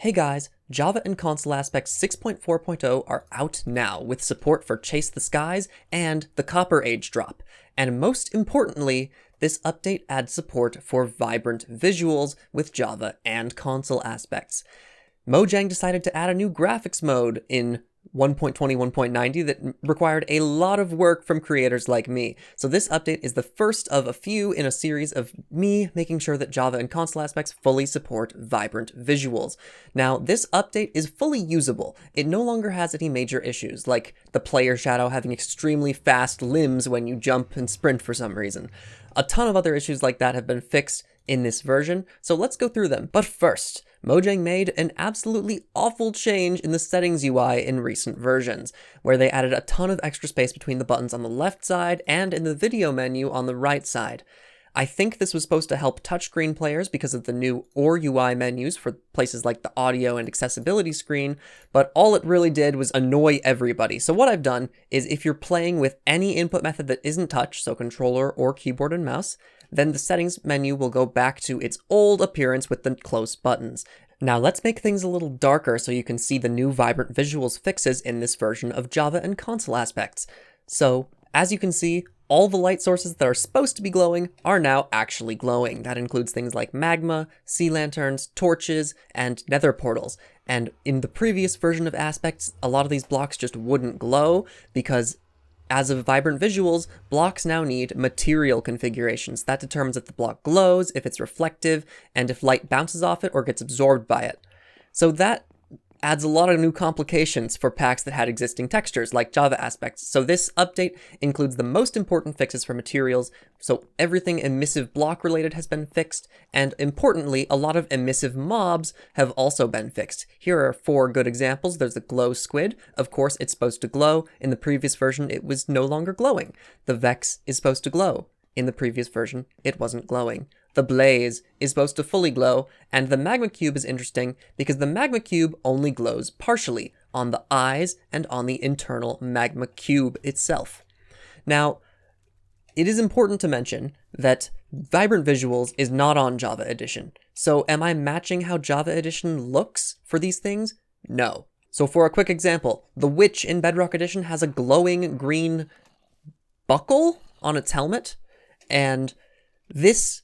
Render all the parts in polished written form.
Hey guys, Java and Console Aspects 6.4.0 are out now with support for Chase the Skies and the Copper Age drop. And most importantly, this update adds support for vibrant visuals with Java and Console Aspects. Mojang decided to add a new graphics mode in 1.20, that required a lot of work from creators like me. So this update is the first of a few in a series of me making sure that Java and Console Aspects fully support vibrant visuals. Now, this update is fully usable. It no longer has any major issues, like the player shadow having extremely fast limbs when you jump and sprint for some reason. A ton of other issues like that have been fixed in this version, so let's go through them. But first, Mojang made an absolutely awful change in the settings UI in recent versions, where they added a ton of extra space between the buttons on the left side and in the video menu on the right side. I think this was supposed to help touchscreen players because of the new OR UI menus for places like the audio and accessibility screen, but all it really did was annoy everybody. So what I've done is if you're playing with any input method that isn't touch, so controller or keyboard and mouse, then the settings menu will go back to its old appearance with the close buttons. Now let's make things a little darker so you can see the new vibrant visuals fixes in this version of Java and Console Aspects. So, as you can see, all the light sources that are supposed to be glowing are now actually glowing. That includes things like magma, sea lanterns, torches, and nether portals. And in the previous version of Aspects, a lot of these blocks just wouldn't glow because as of vibrant visuals, blocks now need material configurations. That determines if the block glows, if it's reflective, and if light bounces off it or gets absorbed by it. So that adds a lot of new complications for packs that had existing textures, like Java Aspects. So this update includes the most important fixes for materials, so everything emissive block related has been fixed, and importantly, a lot of emissive mobs have also been fixed. Here are 4 good examples. There's the glow squid. Of course, it's supposed to glow. In the previous version, it was no longer glowing. The Vex is supposed to glow. In the previous version, it wasn't glowing. The Blaze is supposed to fully glow, and the Magma Cube is interesting because the Magma Cube only glows partially on the eyes and on the internal Magma Cube itself. Now, it is important to mention that Vibrant Visuals is not on Java Edition. So am I matching how Java Edition looks for these things? No. So for a quick example, the Witch in Bedrock Edition has a glowing green buckle on its helmet, and this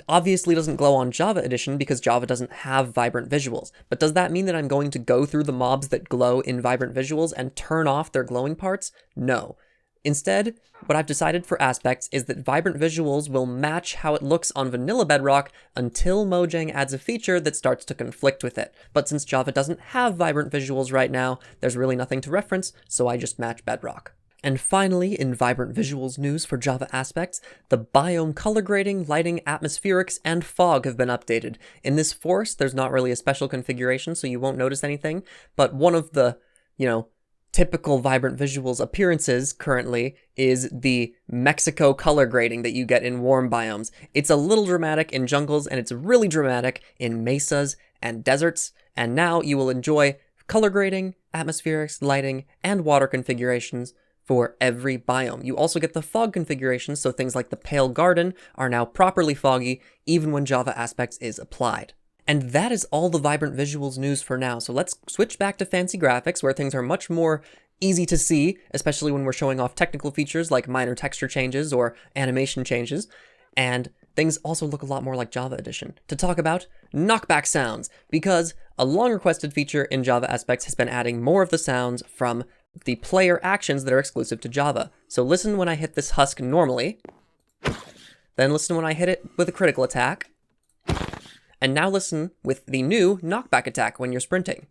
obviously doesn't glow on Java Edition because Java doesn't have vibrant visuals. But does that mean that I'm going to go through the mobs that glow in vibrant visuals and turn off their glowing parts? No. Instead, what I've decided for Aspects is that vibrant visuals will match how it looks on vanilla Bedrock until Mojang adds a feature that starts to conflict with it. But since Java doesn't have vibrant visuals right now, there's really nothing to reference, so I just match Bedrock. And finally, in vibrant visuals news for Java Aspects, the biome color grading, lighting, atmospherics, and fog have been updated. In this forest, there's not really a special configuration, so you won't notice anything, but one of the, typical vibrant visuals appearances currently is the Mexico color grading that you get in warm biomes. It's a little dramatic in jungles, and it's really dramatic in mesas and deserts, and now you will enjoy color grading, atmospherics, lighting, and water configurations for every biome. You also get the fog configurations, so things like the Pale Garden are now properly foggy, even when Java Aspects is applied. And that is all the vibrant visuals news for now, so let's switch back to fancy graphics, where things are much more easy to see, especially when we're showing off technical features like minor texture changes or animation changes, and things also look a lot more like Java Edition. To talk about knockback sounds, because a long-requested feature in Java Aspects has been adding more of the sounds from the player actions that are exclusive to Java. So listen when I hit this husk normally, then listen when I hit it with a critical attack, and now listen with the new knockback attack when you're sprinting.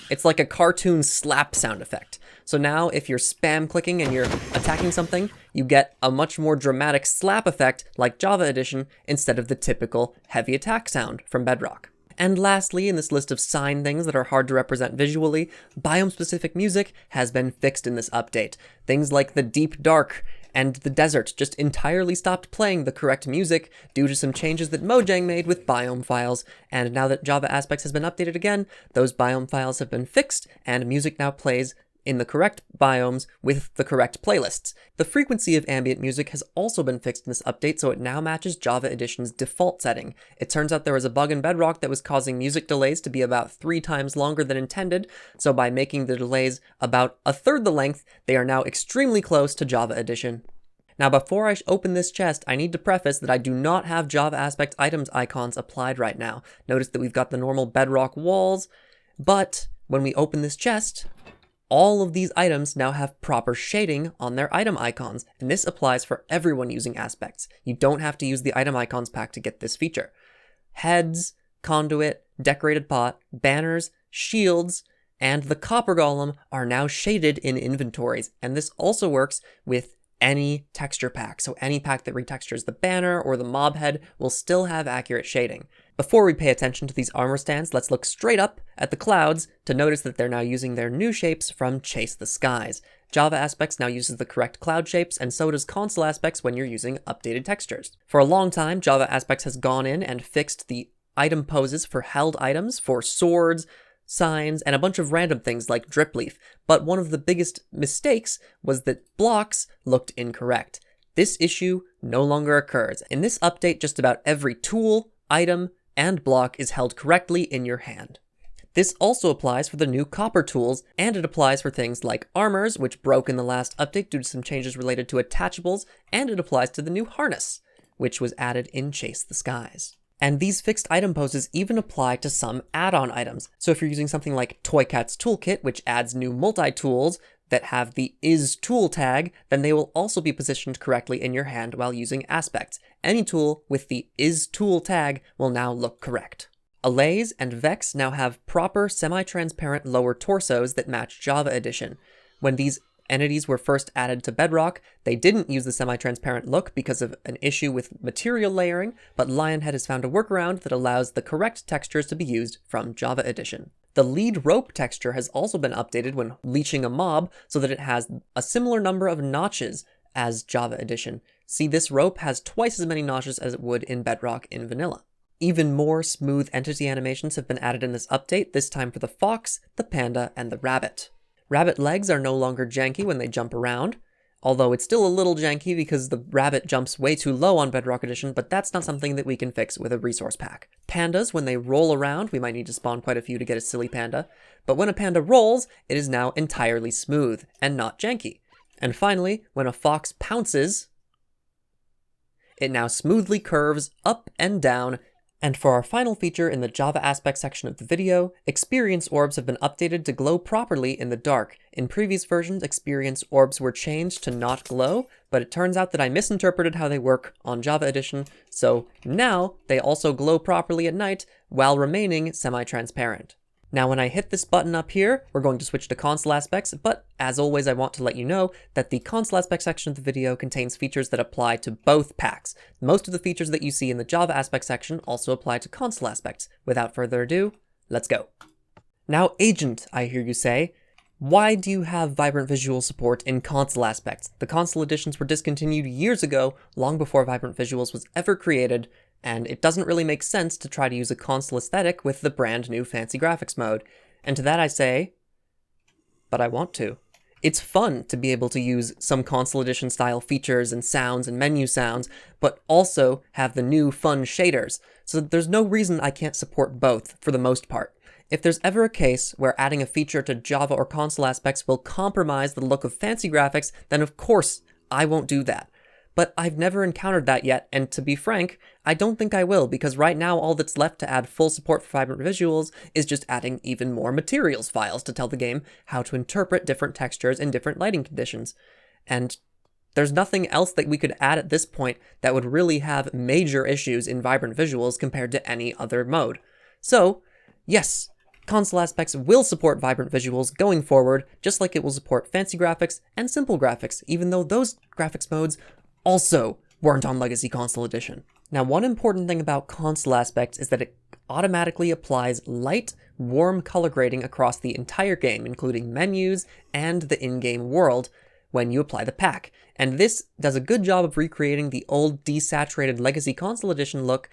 It's like a cartoon slap sound effect. So now if you're spam clicking and you're attacking something, you get a much more dramatic slap effect like Java Edition instead of the typical heavy attack sound from Bedrock. And lastly, in this list of sign things that are hard to represent visually, biome-specific music has been fixed in this update. Things like the deep dark and the desert just entirely stopped playing the correct music due to some changes that Mojang made with biome files, and now that Java Aspects has been updated again, those biome files have been fixed, and music now plays in the correct biomes with the correct playlists. The frequency of ambient music has also been fixed in this update, so it now matches Java Edition's default setting. It turns out there was a bug in Bedrock that was causing music delays to be about 3 times longer than intended, so by making the delays about a third the length, they are now extremely close to Java Edition. Now before I open this chest, I need to preface that I do not have Java Aspect items icons applied right now. Notice that we've got the normal Bedrock walls, but when we open this chest, all of these items now have proper shading on their item icons, and this applies for everyone using Aspects. You don't have to use the item icons pack to get this feature. Heads, conduit, decorated pot, banners, shields, and the copper golem are now shaded in inventories, and this also works with any texture pack. So any pack that retextures the banner or the mob head will still have accurate shading. Before we pay attention to these armor stands, let's look straight up at the clouds to notice that they're now using their new shapes from Chase the Skies. Java Aspects now uses the correct cloud shapes, and so does Console Aspects when you're using updated textures. For a long time, Java Aspects has gone in and fixed the item poses for held items, for swords, signs, and a bunch of random things like drip leaf, but one of the biggest mistakes was that blocks looked incorrect. This issue no longer occurs. In this update, just about every tool, item, and block is held correctly in your hand. This also applies for the new copper tools, and it applies for things like armors, which broke in the last update due to some changes related to attachables, and it applies to the new harness, which was added in Chase the Skies. And these fixed item poses even apply to some add-on items. So if you're using something like Toycat's Toolkit, which adds new multi-tools that have the is tool tag, then they will also be positioned correctly in your hand while using Aspects. Any tool with the is tool tag will now look correct. Allays and Vex now have proper semi-transparent lower torsos that match Java Edition. When these entities were first added to Bedrock, they didn't use the semi-transparent look because of an issue with material layering, but Lionhead has found a workaround that allows the correct textures to be used from Java Edition. The lead rope texture has also been updated when leeching a mob so that it has a similar number of notches as Java Edition. See, this rope has twice as many notches as it would in Bedrock in vanilla. Even more smooth entity animations have been added in this update, this time for the fox, the panda, and the rabbit. Rabbit legs are no longer janky when they jump around, although it's still a little janky because the rabbit jumps way too low on Bedrock Edition, but that's not something that we can fix with a resource pack. Pandas, when they roll around, we might need to spawn quite a few to get a silly panda, but when a panda rolls, it is now entirely smooth and not janky. And finally, when a fox pounces, it now smoothly curves up and down. And for our final feature in the Java Aspect section of the video, experience orbs have been updated to glow properly in the dark. In previous versions, experience orbs were changed to not glow, but it turns out that I misinterpreted how they work on Java Edition, so now they also glow properly at night while remaining semi-transparent. Now when I hit this button up here, we're going to switch to Console Aspects, but as always I want to let you know that the Console Aspects section of the video contains features that apply to both packs. Most of the features that you see in the Java Aspects section also apply to Console Aspects. Without further ado, let's go. Now Agent, I hear you say, why do you have Vibrant Visual support in Console Aspects? The console editions were discontinued years ago, long before Vibrant Visuals was ever created, and it doesn't really make sense to try to use a console aesthetic with the brand new fancy graphics mode. And to that I say, but I want to. It's fun to be able to use some console edition style features and sounds and menu sounds, but also have the new fun shaders. So there's no reason I can't support both for the most part. If there's ever a case where adding a feature to Java or Console Aspects will compromise the look of fancy graphics, then of course I won't do that. But I've never encountered that yet, and to be frank, I don't think I will, because right now all that's left to add full support for Vibrant Visuals is just adding even more materials files to tell the game how to interpret different textures in different lighting conditions. And there's nothing else that we could add at this point that would really have major issues in Vibrant Visuals compared to any other mode. So, yes, Console Aspects will support Vibrant Visuals going forward, just like it will support fancy graphics and simple graphics, even though those graphics modes also weren't on Legacy Console Edition. Now, one important thing about Console Aspects is that it automatically applies light, warm color grading across the entire game, including menus and the in-game world, when you apply the pack. And this does a good job of recreating the old desaturated Legacy Console Edition look,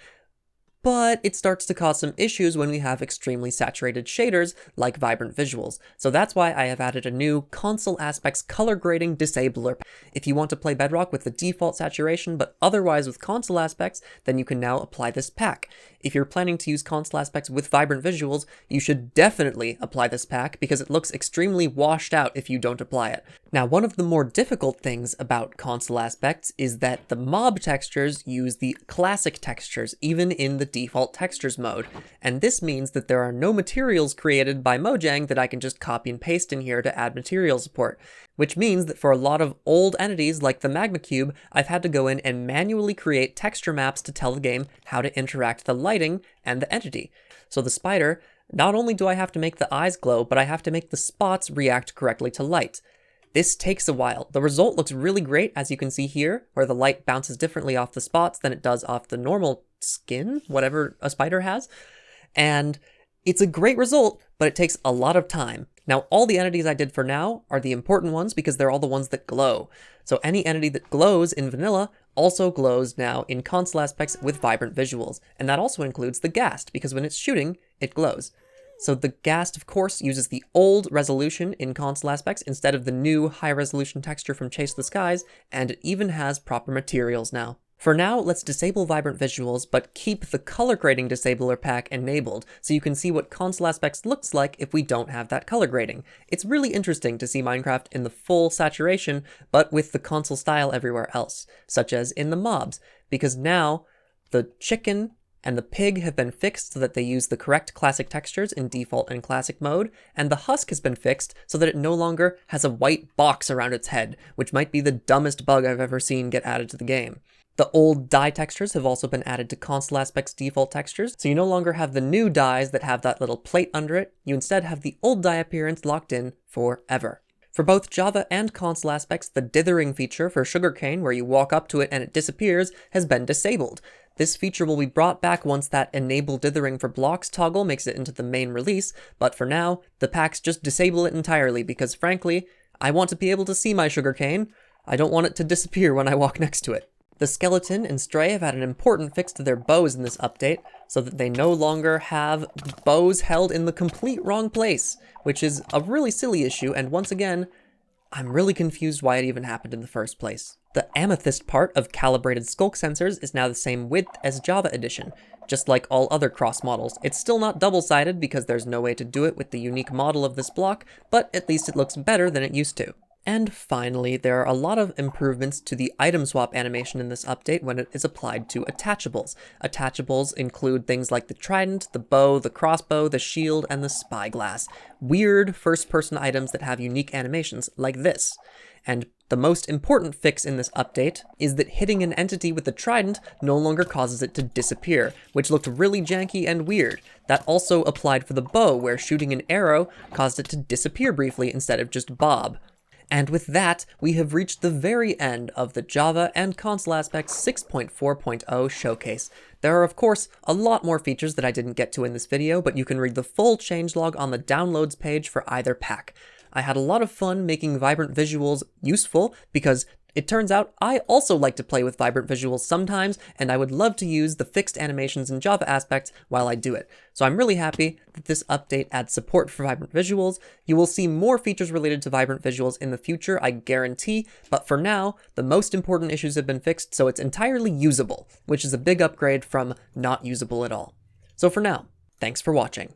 but it starts to cause some issues when we have extremely saturated shaders like vibrant visuals. So that's why I have added a new console aspects color grading disabler. If you want to play Bedrock with the default saturation but otherwise with console aspects, then you can now apply this pack. If you're planning to use console aspects with vibrant visuals, you should definitely apply this pack because it looks extremely washed out if you don't apply it. Now, one of the more difficult things about console aspects is that the mob textures use the classic textures even in the default textures mode, and this means that there are no materials created by Mojang that I can just copy and paste in here to add material support, which means that for a lot of old entities like the magma cube, I've had to go in and manually create texture maps to tell the game how to interact the lighting and the entity. So the spider, not only do I have to make the eyes glow, but I have to make the spots react correctly to light. This takes a while. The result looks really great, as you can see here, where the light bounces differently off the spots than it does off the normal skin, whatever a spider has. And it's a great result, but it takes a lot of time. Now, all the entities I did for now are the important ones because they're all the ones that glow. So any entity that glows in vanilla also glows now in console aspects with vibrant visuals. And that also includes the ghast, because when it's shooting, it glows. So the ghast, of course, uses the old resolution in console aspects instead of the new high-resolution texture from Chase the Skies, and it even has proper materials now. For now, let's disable vibrant visuals, but keep the color grading disabler pack enabled, so you can see what console aspects looks like if we don't have that color grading. It's really interesting to see Minecraft in the full saturation, but with the console style everywhere else, such as in the mobs, because now the chicken and the pig have been fixed so that they use the correct classic textures in default and classic mode, and the husk has been fixed so that it no longer has a white box around its head, which might be the dumbest bug I've ever seen get added to the game. The old dye textures have also been added to console aspects default textures, so you no longer have the new dyes that have that little plate under it, you instead have the old dye appearance locked in forever. For both Java and console aspects, the dithering feature for sugarcane, where you walk up to it and it disappears, has been disabled. This feature will be brought back once that Enable Dithering for Blocks toggle makes it into the main release, but for now, the packs just disable it entirely because frankly, I want to be able to see my sugarcane. I don't want it to disappear when I walk next to it. The skeleton and stray have had an important fix to their bows in this update, so that they no longer have bows held in the complete wrong place, which is a really silly issue, and once again, I'm really confused why it even happened in the first place. The amethyst part of calibrated skulk sensors is now the same width as Java Edition, just like all other cross models. It's still not double-sided because there's no way to do it with the unique model of this block, but at least it looks better than it used to. And finally, there are a lot of improvements to the item swap animation in this update when it is applied to attachables. Attachables include things like the trident, the bow, the crossbow, the shield, and the spyglass. Weird first-person items that have unique animations like this. And the most important fix in this update is that hitting an entity with the trident no longer causes it to disappear, which looked really janky and weird. That also applied for the bow, where shooting an arrow caused it to disappear briefly instead of just bob. And with that, we have reached the very end of the Java and Console Aspects 6.4.0 showcase. There are, of course, a lot more features that I didn't get to in this video, but you can read the full changelog on the downloads page for either pack. I had a lot of fun making vibrant visuals useful because it turns out I also like to play with vibrant visuals sometimes, and I would love to use the fixed animations in Java aspects while I do it. So I'm really happy that this update adds support for vibrant visuals. You will see more features related to vibrant visuals in the future, I guarantee, but for now, the most important issues have been fixed, so it's entirely usable, which is a big upgrade from not usable at all. So for now, thanks for watching.